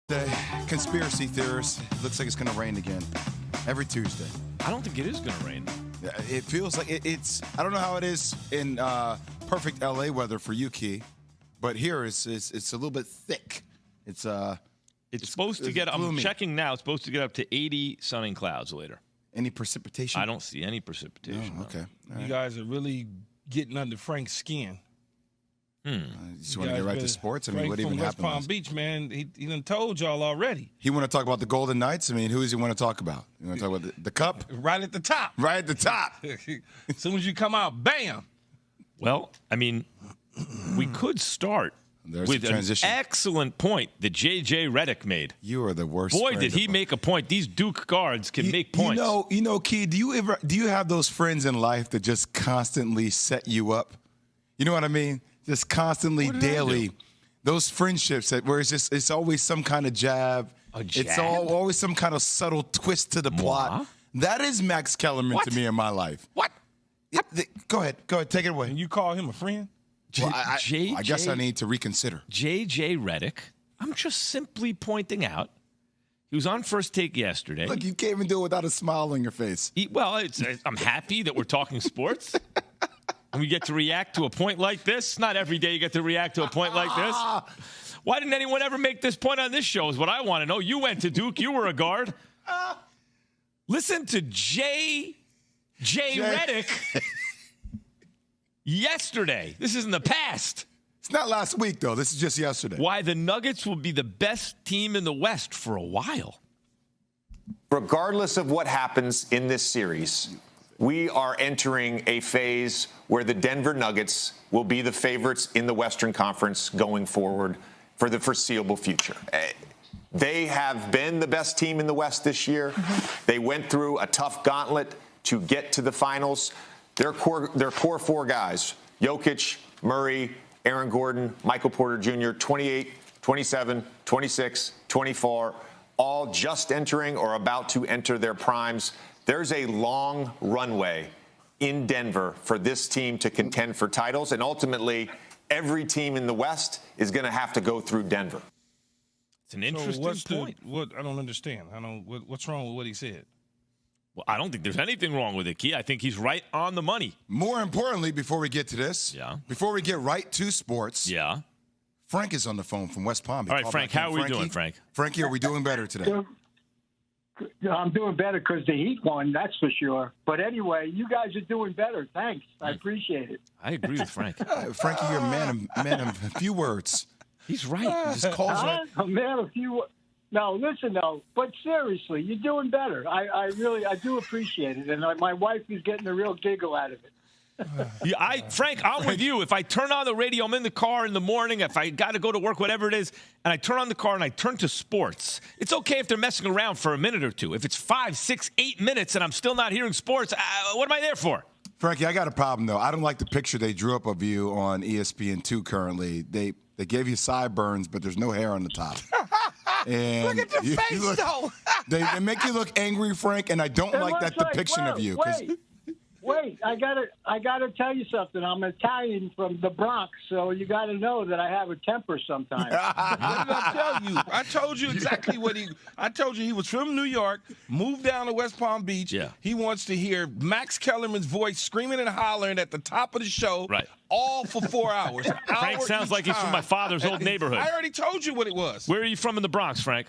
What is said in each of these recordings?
The conspiracy theorists, looks like it's going to rain again every Tuesday. I don't think it is going to rain. It feels like it's. I don't know how it is in perfect LA weather for you, Key, but here it's a little bit thick. It's supposed to get. gloomy. I'm checking now. It's supposed to get up to 80 sunny clouds later. Any precipitation? I don't see any precipitation. Oh, okay. You guys are really getting under Frank's skin. You just want to get right to sports? I mean, Frank what even from West happened? Palm Beach, man, he done told y'all already. He want to talk about the Golden Knights? I mean, who does he want to talk about? You want to talk about the cup? Right at the top. Right at the top. As soon as you come out, bam. Well, I mean, we could start There's with a an transition. excellent point that J.J. Redick made. You are the worst. Boy, friend did he of- make a point. These Duke guards can make points. You know, Key, do you have those friends in life that just constantly set you up? You know what I mean? Just constantly, What did I daily. do? Those friendships where it's always some kind of jab. A jab? It's always some kind of subtle twist to the plot. That is Max Kellerman to me in my life. What? Go ahead, take it away. And you call him a friend? Well, I guess I need to reconsider. J.J. Redick, I'm just simply pointing out, he was on First Take yesterday. Look, you can't even do it without a smile on your face. I'm happy that we're talking sports. And we get to react to a point like this. Not every day you get to react to a point like this. Why didn't anyone ever make this point on this show is what I want to know. You went to Duke. You were a guard. Listen to J. Redick yesterday. This is in the past. It's not last week, though. This is just yesterday. Why the Nuggets will be the best team in the West for a while. Regardless of what happens in this series, we are entering a phase where the Denver Nuggets will be the favorites in the Western Conference going forward for the foreseeable future. They have been the best team in the West this year. They went through a tough gauntlet to get to the finals. Their core four guys, Jokic, Murray, Aaron Gordon, Michael Porter Jr., 28, 27, 26, 24, all just entering or about to enter their primes. There's a long runway in Denver for this team to contend for titles, and ultimately, every team in the West is going to have to go through Denver. It's an interesting point. What I don't understand. What's wrong with what he said? Well, I don't think there's anything wrong with it, Key. I think he's right on the money. More importantly, before we get to this, before we get right to sports, Frank is on the phone from West Palm. All right, Frank, how are we doing, Frank? Frankie, are we doing better today? I'm doing better because the Heat won, that's for sure. But anyway, you guys are doing better. Thanks. I appreciate it. I agree with Frank. Frankie, you're a man of a few words. He's right. He just calls A man of few. No, listen, though. But seriously, you're doing better. I do appreciate it. And my wife is getting a real giggle out of it. Frank, I'm with you. If I turn on the radio, I'm in the car in the morning, if I got to go to work, whatever it is, and I turn on the car and I turn to sports, it's okay if they're messing around for a minute or two. If it's 5, 6, 8 minutes and I'm still not hearing sports, what am I there for? Frankie, I got a problem, though. I don't like the picture they drew up of you on ESPN2 currently. They gave you sideburns, but there's no hair on the top. And look at your face, though. they make you look angry, Frank, and I don't like that depiction of you. Wait, I gotta tell you something. I'm Italian from the Bronx, so you gotta know that I have a temper sometimes. What did I tell you? I told you exactly I told you he was from New York, moved down to West Palm Beach. Yeah. He wants to hear Max Kellerman's voice screaming and hollering at the top of the show. Right. All for 4 hours. Frank sounds like he's from my father's old neighborhood. I already told you what it was. Where are you from in the Bronx, Frank?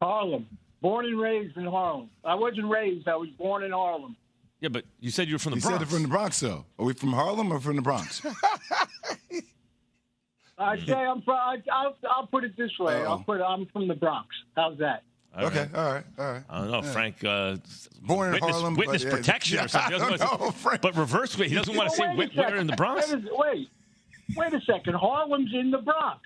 Harlem. Born and raised in Harlem. I wasn't raised. I was born in Harlem. Yeah, but you said you were from the Bronx. You said from the Bronx, though. Are we from Harlem or from the Bronx? I say I'm from. I'll put it this way. I'm from the Bronx. How's that? Okay, all right. I don't know, Frank. Born in Harlem, witness protection or something. I don't know, Frank. But reverse way, he doesn't want to say where in the Bronx. Wait a second. Harlem's in the Bronx.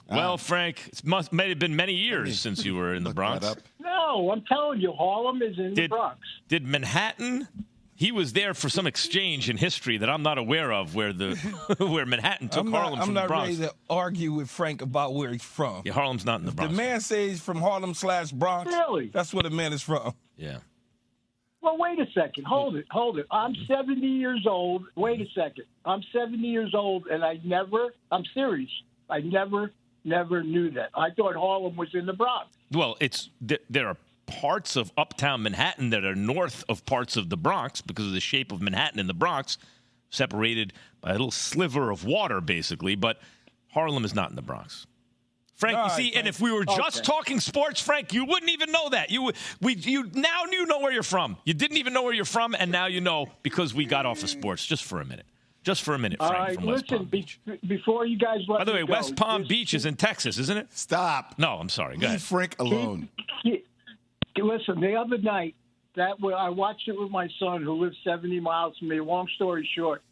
Well, Frank, it may have been many years since you were in the Bronx. No, I'm telling you, Harlem is in the Bronx. Did Manhattan? He was there for some exchange in history that I'm not aware of, where where Manhattan took Harlem from the Bronx. I'm not ready to argue with Frank about where he's from. Yeah, Harlem's not in the Bronx. The man says he's from Harlem/Bronx. Really? That's where the man is from. Yeah. Well, wait a second. Hold it. I'm 70 years old. Wait a second. I'm 70 years old, and I'm serious. I never never knew that. I thought Harlem was in the Bronx. Well, there are parts of uptown Manhattan that are north of parts of the Bronx because of the shape of Manhattan and the Bronx, separated by a little sliver of water, basically. But Harlem is not in the Bronx. Frank, you see, and if we were just talking sports, Frank, you wouldn't even know that. You now know where you're from. You didn't even know where you're from, and now you know because we got off of sports just for a minute. Just for a minute, Frank, All right, from West Palm Beach. Before you guys let By the way, me go, West Palm Beach is in Texas, isn't it? Stop. No, I'm sorry. Go Leave ahead. Frank alone. Listen, the other night, I watched it with my son who lives 70 miles from me. Long story short,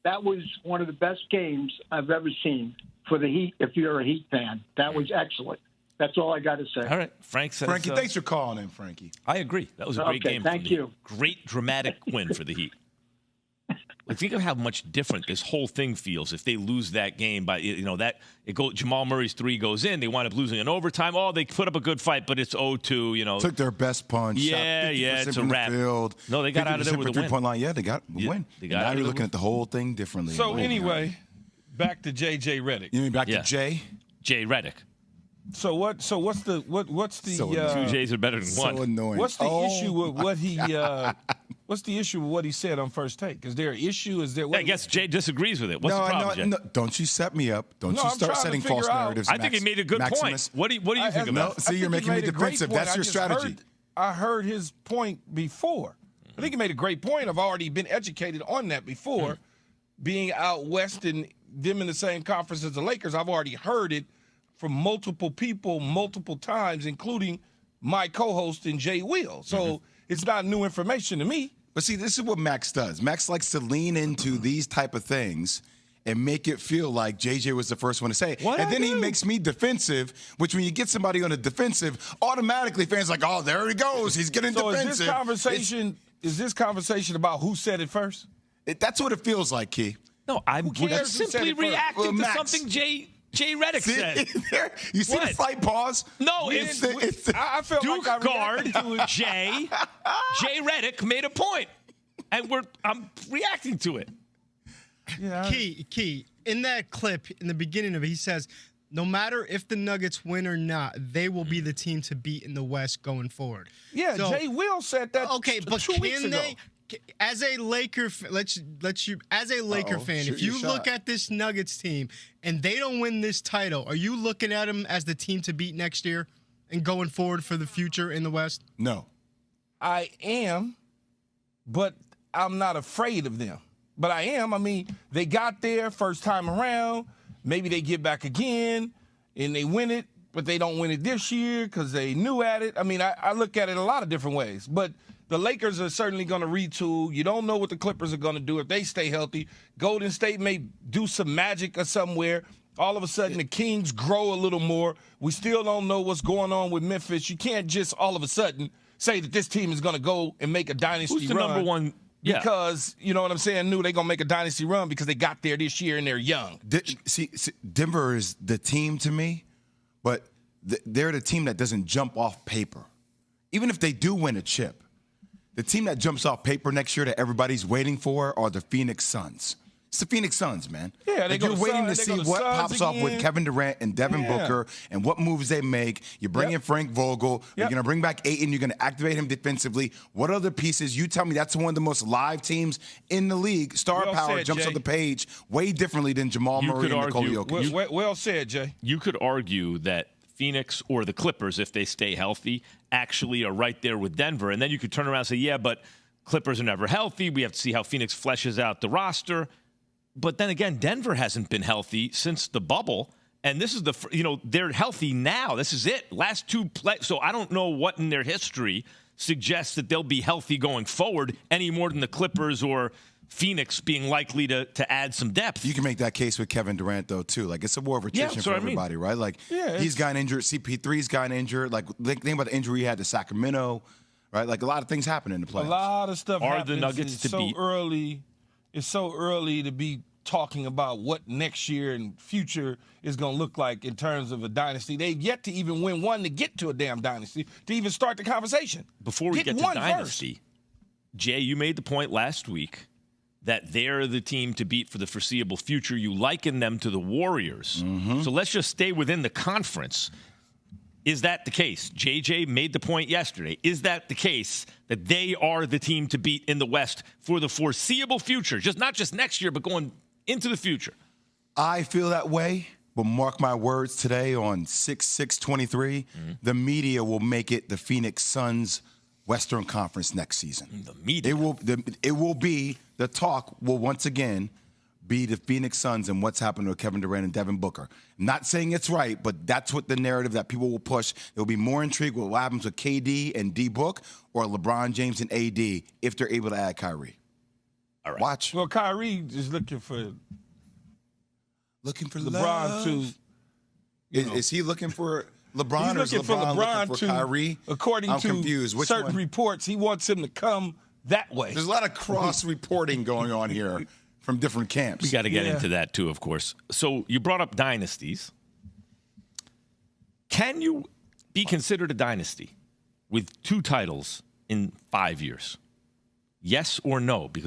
that was one of the best games I've ever seen for the Heat, if you're a Heat fan. That was excellent. That's all I got to say. All right. Frank says, Frankie, thanks for calling in, Frankie. I agree. That was a great game. Thank you. Great dramatic win for the Heat. Like, think of how much different this whole thing feels if they lose that game by, Jamal Murray's three goes in. They wind up losing in overtime. Oh, they put up a good fight, but it's 0-2, Took their best punch. Yeah, it's a wrap. Field, no, they got out of there with a win. Three-point line. Yeah, they got a win. Now you're looking at the whole thing differently. So anyway, back to J.J. Redick. You mean back to Jay? Jay Redick. So what's the two J's are better than one. So annoying. What's the issue with what he what's the issue with what he said on First Take? Is there an issue? Is there? I guess Jay disagrees with it. What's the problem, Jay? No, don't you set me up. Don't you start setting false narratives. I think he made a good point. What do you think about it? See, you're making me defensive. That's your strategy. I heard his point before. I think he made a great point. I've already been educated on that before. Being out west and them in the same conference as the Lakers, I've already heard it from multiple people multiple times, including my co-host and JWill. So it's not new information to me. But see, this is what Max does. Max likes to lean into these type of things and make it feel like JJ was the first one to say it. And then he makes me defensive, which when you get somebody on a defensive, automatically fans are like, oh, there he goes. He's getting defensive. Is this conversation about who said it first? That's what it feels like, Key. No, I'm simply reacting to something Jay Redick said. You see the slight pause? No, I felt Duke like guard Jay Redick made a point, and I'm reacting to it. Yeah. Key. In that clip, in the beginning of it, he says, no matter if the Nuggets win or not, they will be the team to beat in the West going forward. Yeah, so, JWill said that. Okay, but 2 weeks ago. As a Laker, fan, if you look at this Nuggets team and they don't win this title, are you looking at them as the team to beat next year and going forward for the future in the West? No. I am, but I'm not afraid of them. But I am. I mean, they got there first time around. Maybe they get back again and they win it, but they don't win it this year because they knew at it. I mean, I look at it a lot of different ways. But the Lakers are certainly going to retool. You don't know what the Clippers are going to do if they stay healthy. Golden State may do some magic or somewhere. All of a sudden, the Kings grow a little more. We still don't know what's going on with Memphis. You can't just all of a sudden say that this team is going to go and make a dynasty run. Who's the number one? Yeah. Because, you know what I'm saying, they're going to make a dynasty run because they got there this year and they're young. See, Denver is the team to me, but they're the team that doesn't jump off paper. Even if they do win a chip, the team that jumps off paper next year that everybody's waiting for are the Phoenix Suns. It's the Phoenix Suns, man. Yeah, you're waiting to see what pops off with Kevin Durant and Devin Booker and what moves they make. You bring in Frank Vogel. You're going to bring back Ayton. You're going to activate him defensively. What other pieces? You tell me that's one of the most live teams in the league. Star power jumps on the page way differently than Jamal Murray and Nikola Jokic. Well said, Jay. You could argue that Phoenix or the Clippers, if they stay healthy, actually are right there with Denver. And then you could turn around and say, yeah, but Clippers are never healthy. We have to see how Phoenix fleshes out the roster. But then again, Denver hasn't been healthy since the bubble. And this is they're healthy now. This is it. Last two plays. So I don't know what in their history suggests that they'll be healthy going forward any more than the Clippers or Phoenix being likely to add some depth. You can make that case with Kevin Durant, though, too. Like, it's a war of attrition for everybody, right? Like, he's gotten injured. CP3's gotten injured. Like, think about the injury he had to Sacramento, right? Like, a lot of things happen in the playoffs. A lot of stuff Are happens. the Nuggets to beat? It's so early to be talking about what next year and future is going to look like in terms of a dynasty. They've yet to even win one to get to a damn dynasty, to even start the conversation. Before we get to dynasty, Jay, you made the point last week that they're the team to beat for the foreseeable future. You liken them to the Warriors. So let's just stay within the conference. Is that the case? JJ made the point yesterday. Is that the case that they are the team to beat in the West for the foreseeable future? Not just next year, but going into the future. I feel that way, but mark my words, today on 6/6/23, the media will make it the Phoenix Suns Western Conference next season. The media. It will be, the talk will once again be the Phoenix Suns and what's happened to Kevin Durant and Devin Booker. I'm not saying it's right, but that's what the narrative that people will push. There will be more intrigue with what happens with KD and D-Book or LeBron James and AD if they're able to add Kyrie. All right. Watch. Well, Kyrie is looking for LeBron love. Is he looking for LeBron, or is LeBron looking for Kyrie? According I'm to confused. Which certain one? reports, he wants him to come that way. There's a lot of cross-reporting going on here from different camps. We got to get into that, too, of course. So you brought up dynasties. Can you be considered a dynasty with 2 titles in 5 years? Yes or no? Because